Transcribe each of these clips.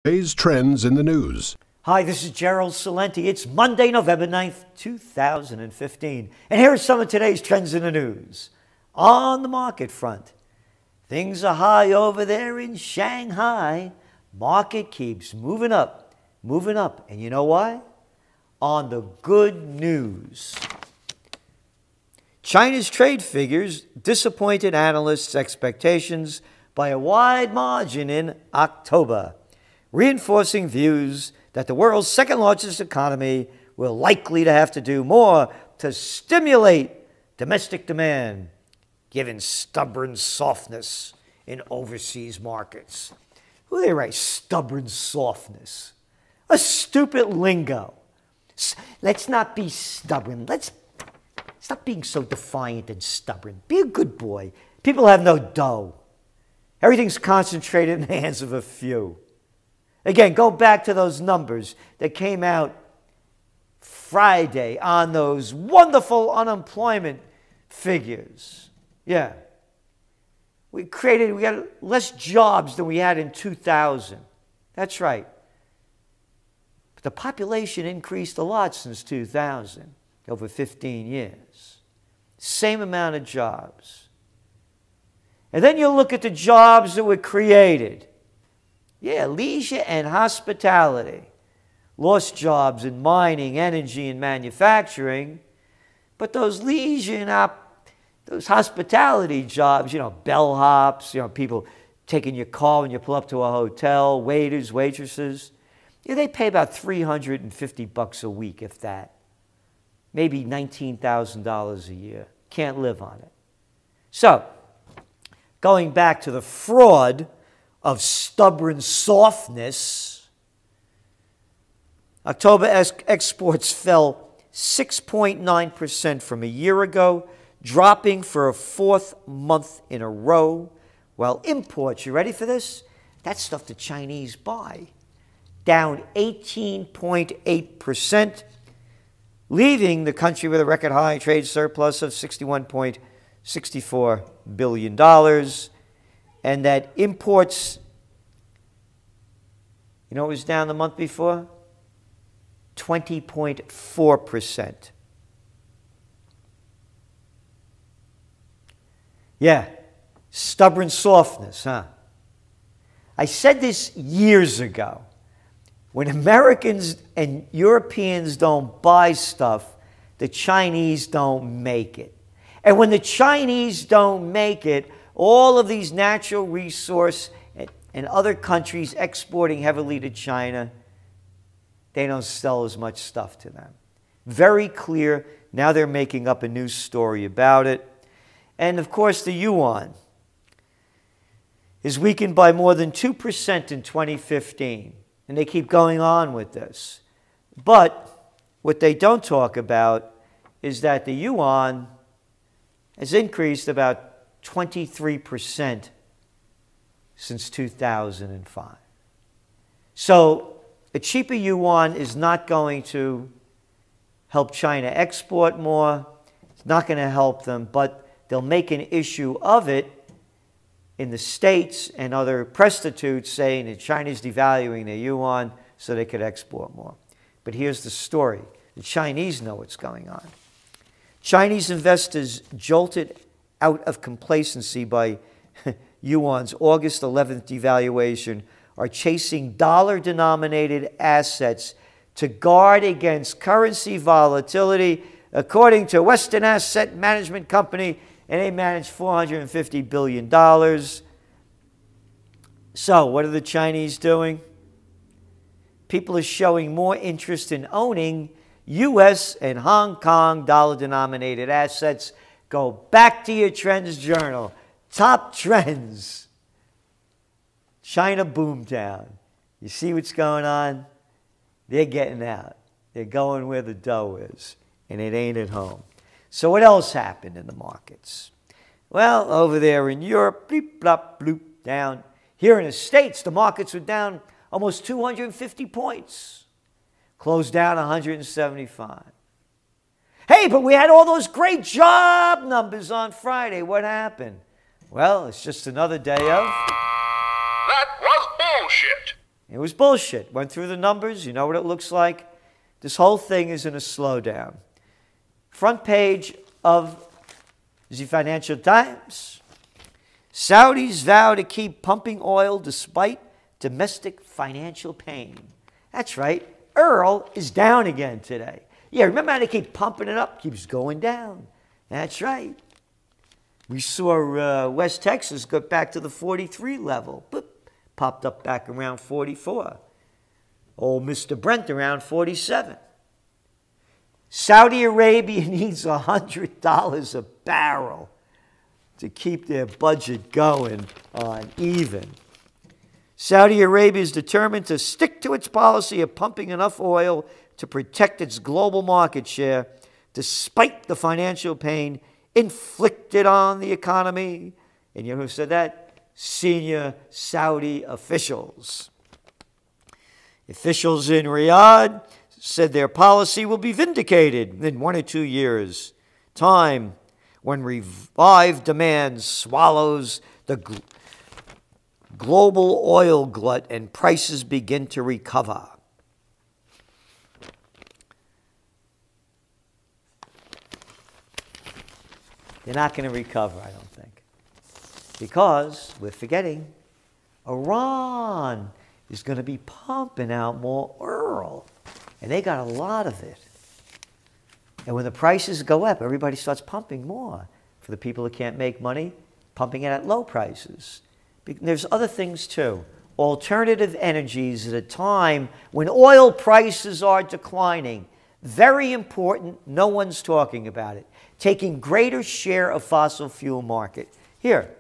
Today's trends in the news. Hi, this is Gerald Celente. It's Monday, November 9th, 2015. And here are some of today's trends in the news. On the market front, things are high over there in Shanghai. Market keeps moving up. And you know why? On the good news. China's trade figures disappointed analysts' expectations by a wide margin in October, reinforcing views that the world's second largest economy will likely to have to do more to stimulate domestic demand, given stubborn softness in overseas markets. Who they write stubborn softness? A stupid lingo. Let's not be stubborn. Let's stop being so defiant and stubborn. Be a good boy. People have no dough. Everything's concentrated in the hands of a few. Again, go back to those numbers that came out Friday on those wonderful unemployment figures. Yeah. We got less jobs than we had in 2000. That's right. But the population increased a lot since 2000, over 15 years. Same amount of jobs. And then you look at the jobs that were created. Yeah, leisure and hospitality. Lost jobs in mining, energy, and manufacturing. But those leisure and those hospitality jobs, bellhops, people taking your car when you pull up to a hotel, waiters, waitresses, they pay about $350 a week, if that. Maybe $19,000 a year. Can't live on it. So, going back to the fraud of stubborn softness, October exports fell 6.9% from a year ago, dropping for a fourth month in a row, while imports, you ready for this? That's stuff the Chinese buy, down 18.8%, leaving the country with a record high trade surplus of $61.64 billion. And that imports, it was down the month before? 20.4%. Yeah, stubborn softness, huh? I said this years ago. When Americans and Europeans don't buy stuff, the Chinese don't make it. And when the Chinese don't make it, all of these natural resource and other countries exporting heavily to China, they don't sell as much stuff to them. Very clear. Now they're making up a new story about it. And of course, the yuan is weakened by more than 2% in 2015. And they keep going on with this. But what they don't talk about is that the yuan has increased about 23% since 2005. So a cheaper yuan is not going to help China export more. It's not going to help them, but they'll make an issue of it in the States and other prostitutes saying that China's devaluing their yuan so they could export more. But here's the story. The Chinese know what's going on. Chinese investors, jolted out of complacency by yuan's August 11th devaluation, are chasing dollar-denominated assets to guard against currency volatility, according to Western Asset Management Company, and they manage $450 billion. So what are the Chinese doing? People are showing more interest in owning U.S. and Hong Kong dollar-denominated assets. Go back to your trends journal. Top trends. China boomtown. You see what's going on? They're getting out. They're going where the dough is, and it ain't at home. So what else happened in the markets? Well, over there in Europe, bleep, blop, bloop, down. Here in the States, the markets were down almost 250 points. Closed down 175. Hey, but we had all those great job numbers on Friday. What happened? Well, it's just another day of... That was bullshit. It was bullshit. Went through the numbers. You know what it looks like. This whole thing is in a slowdown. Front page of the Financial Times. Saudis vow to keep pumping oil despite domestic financial pain. That's right. Oil is down again today. Yeah, remember how they keep pumping it up? Keeps going down. That's right. We saw West Texas go back to the 43 level. Boop, popped up back around 44. Old Mr. Brent around 47. Saudi Arabia needs $100 a barrel to keep their budget going on even. Saudi Arabia is determined to stick to its policy of pumping enough oil to protect its global market share, despite the financial pain inflicted on the economy. And you know who said that? Senior Saudi officials. Officials in Riyadh said their policy will be vindicated in 1 or 2 years' time when revived demand swallows the global oil glut and prices begin to recover. They're not going to recover, I don't think. Because we're forgetting Iran is going to be pumping out more oil. And they got a lot of it. And when the prices go up, everybody starts pumping more. For the people who can't make money, pumping it at low prices. There's other things too. Alternative energies at a time when oil prices are declining. Very important, no one's talking about it. Taking greater share of fossil fuel market. Here,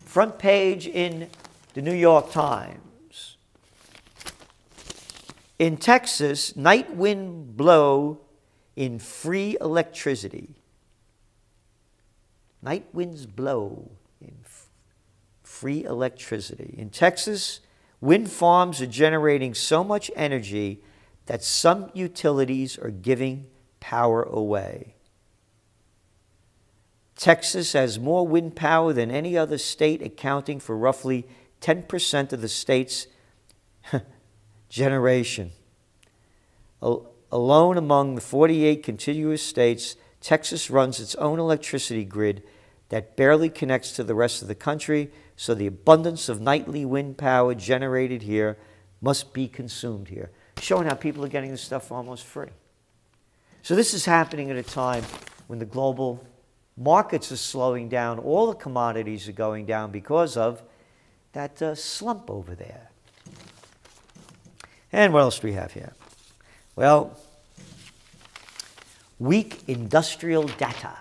front page in the New York Times. In Texas, night wind blow in free electricity. Night winds blow in free electricity. In Texas, wind farms are generating so much energy that some utilities are giving power away. Texas has more wind power than any other state, accounting for roughly 10% of the state's generation. Alone among the 48 contiguous states, Texas runs its own electricity grid that barely connects to the rest of the country, so the abundance of nightly wind power generated here must be consumed here. Showing how people are getting this stuff for almost free. So this is happening at a time when the global markets are slowing down. All the commodities are going down because of that slump over there. And what else do we have here? Well, weak industrial data.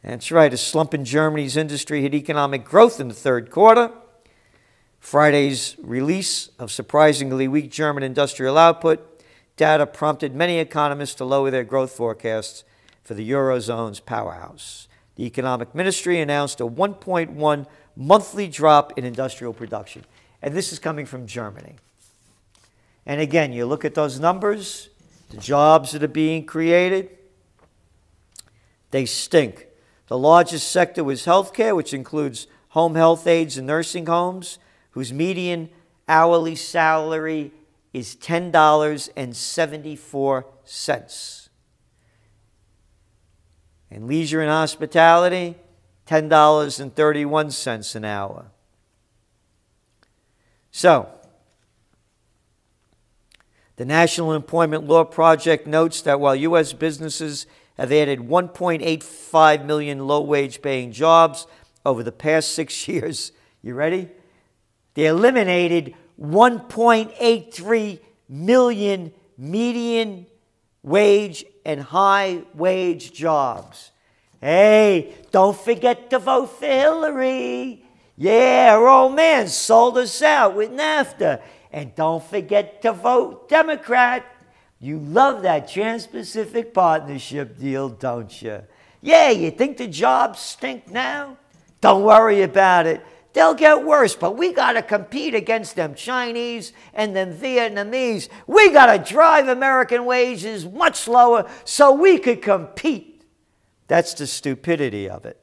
That's right, a slump in Germany's industry hit economic growth in the third quarter. Friday's release of surprisingly weak German industrial output data prompted many economists to lower their growth forecasts for the Eurozone's powerhouse. The Economic Ministry announced a 1.1 monthly drop in industrial production. And this is coming from Germany. And again, you look at those numbers, the jobs that are being created, they stink. The largest sector was healthcare, which includes home health aides and nursing homes, whose median hourly salary is $10.74. And leisure and hospitality, $10.31 an hour. So, the National Employment Law Project notes that while U.S. businesses have added 1.85 million low-wage paying jobs over the past 6 years, you ready? They eliminated 1.83 million median wage and high wage jobs. Hey, don't forget to vote for Hillary. Yeah, her old man sold us out with NAFTA. And don't forget to vote Democrat. You love that Trans-Pacific Partnership deal, don't you? Yeah, you think the jobs stink now? Don't worry about it. They'll get worse, but we got to compete against them Chinese and them Vietnamese. We got to drive American wages much lower so we could compete. That's the stupidity of it.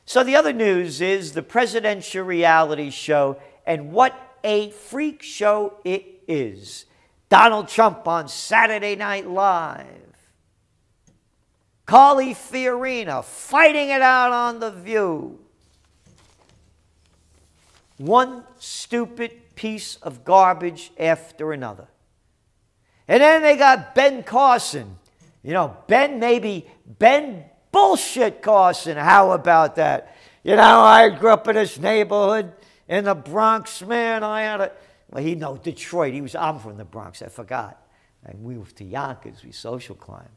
So the other news is the presidential reality show and what a freak show it is. Donald Trump on Saturday Night Live. Carly Fiorina fighting it out on The View. One stupid piece of garbage after another. And then they got Ben Carson. You know, Ben Bullshit Carson. How about that? You know, I grew up in this neighborhood in the Bronx, man. Well, Detroit. I'm from the Bronx. I forgot. And we moved to Yonkers. We social climbed.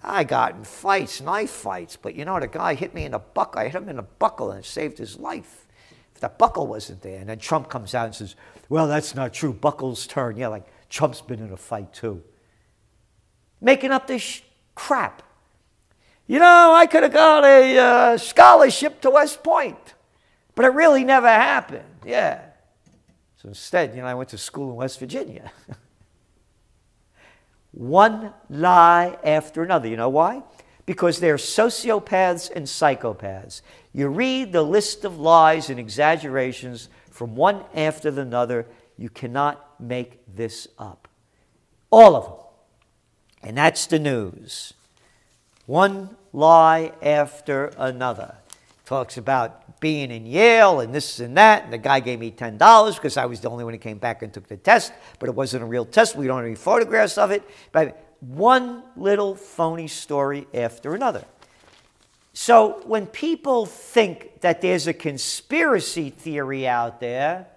I got in fights, knife fights. But, you know, the guy hit me in the buckle. I hit him in the buckle and it saved his life. If the buckle wasn't there. And then Trump comes out and says, well, that's not true. Buckles turn. Yeah, like Trump's been in a fight too. Making up this crap. You know, I could have got a scholarship to West Point. But it really never happened. Yeah. So instead, you know, I went to school in West Virginia. One lie after another. You know why? Because they're sociopaths and psychopaths. You read the list of lies and exaggerations from one after another. You cannot make this up. All of them. And that's the news. One lie after another. Talks about being in Yale and this and that. And the guy gave me $10 because I was the only one who came back and took the test. But it wasn't a real test. We don't have any photographs of it. But one little phony story after another. So when people think that there's a conspiracy theory out there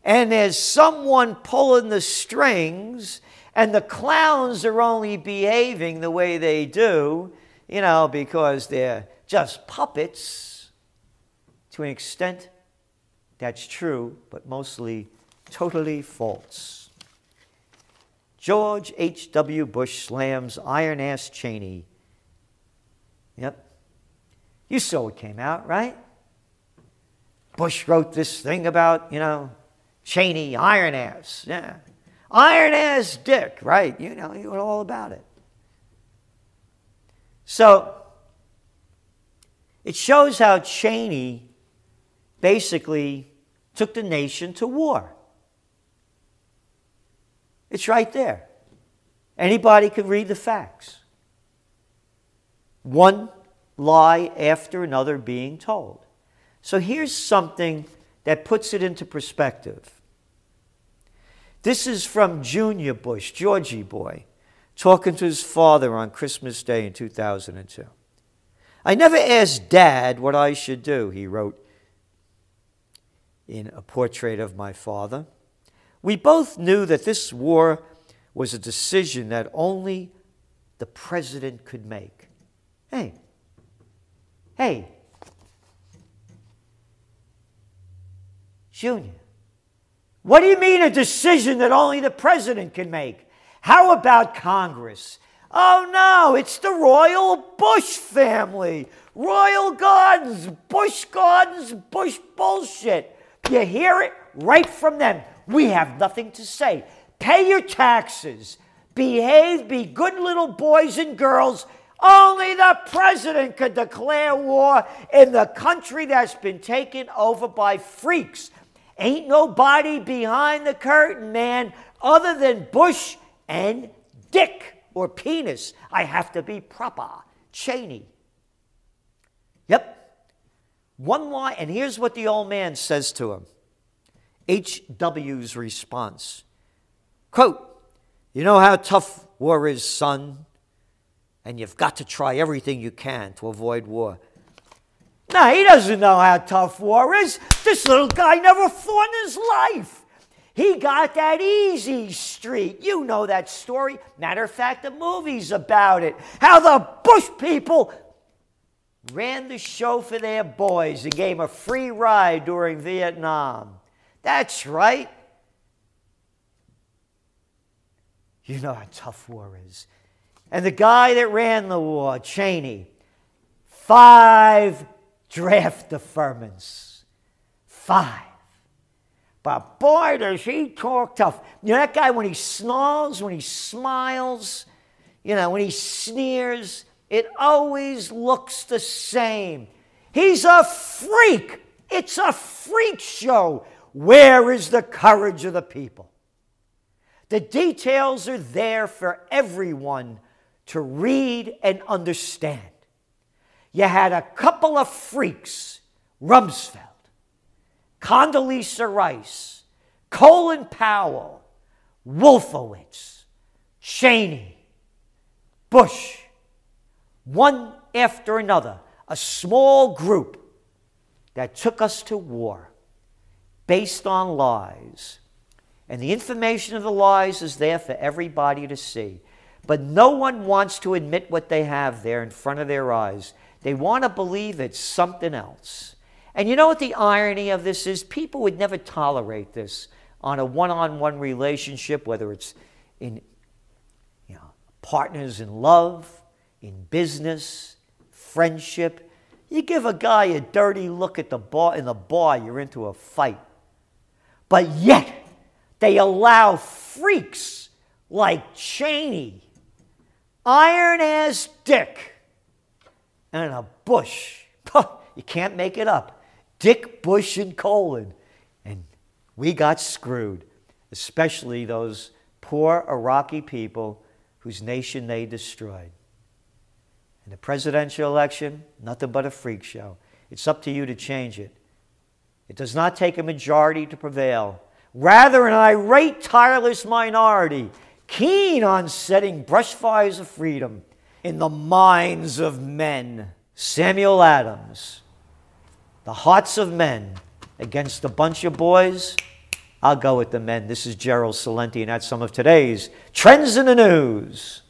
and there's someone pulling the strings and the clowns are only behaving the way they do, you know, because they're just puppets, to an extent that's true, but mostly totally false. George H.W. Bush slams iron-ass Cheney. Yep. You saw what came out, right? Bush wrote this thing about, you know, Cheney, iron-ass. Yeah. Iron-ass dick, right? You know all about it. So, it shows how Cheney basically took the nation to war. It's right there. Anybody can read the facts. One lie after another being told. So here's something that puts it into perspective. This is from Junior Bush, Georgie boy, talking to his father on Christmas Day in 2002. I never asked Dad what I should do, he wrote in a portrait of my father. We both knew that this war was a decision that only the president could make. Hey, Junior, what do you mean a decision that only the president can make? How about Congress? Oh no, it's the Royal Bush family. Royal Gardens, Bush bullshit. You hear it right from them. We have nothing to say. Pay your taxes. Behave, be good little boys and girls. Only the president could declare war in the country that's been taken over by freaks. Ain't nobody behind the curtain, man, other than Bush and Dick, or penis. I have to be proper. Cheney. Yep. One lie, and here's what the old man says to him. H.W.'s response. Quote, you know how tough war is, son, and you've got to try everything you can to avoid war. No, he doesn't know how tough war is. This little guy never fought in his life. He got that easy street. You know that story. Matter of fact, the movie's about it. How the Bush people ran the show for their boys and gave them a free ride during Vietnam. That's right. You know how tough war is. And the guy that ran the war, Cheney, 5 draft deferments. 5. But boy, does he talk tough. You know that guy, when he snarls, when he smiles, you know, when he sneers, it always looks the same. He's a freak. It's a freak show. Where is the courage of the people? The details are there for everyone to read and understand. You had a couple of freaks, Rumsfeld, Condoleezza Rice, Colin Powell, Wolfowitz, Cheney, Bush, one after another, a small group that took us to war based on lies. And the information of the lies is there for everybody to see. But no one wants to admit what they have there in front of their eyes. They want to believe it's something else. And you know what the irony of this is? People would never tolerate this on a one-on-one relationship, whether it's in partners in love, in business, friendship. You give a guy a dirty look at the bar, in the bar, you're into a fight. But yet, they allow freaks like Cheney, iron-ass Dick, and a Bush. You can't make it up. Dick, Bush, and Colin. And we got screwed, especially those poor Iraqi people whose nation they destroyed. In the presidential election, nothing but a freak show. It's up to you to change it. It does not take a majority to prevail. Rather, an irate, tireless minority, keen on setting brush fires of freedom in the minds of men. Samuel Adams, the hearts of men against a bunch of boys. I'll go with the men. This is Gerald Celente, and that's some of today's Trends in the News.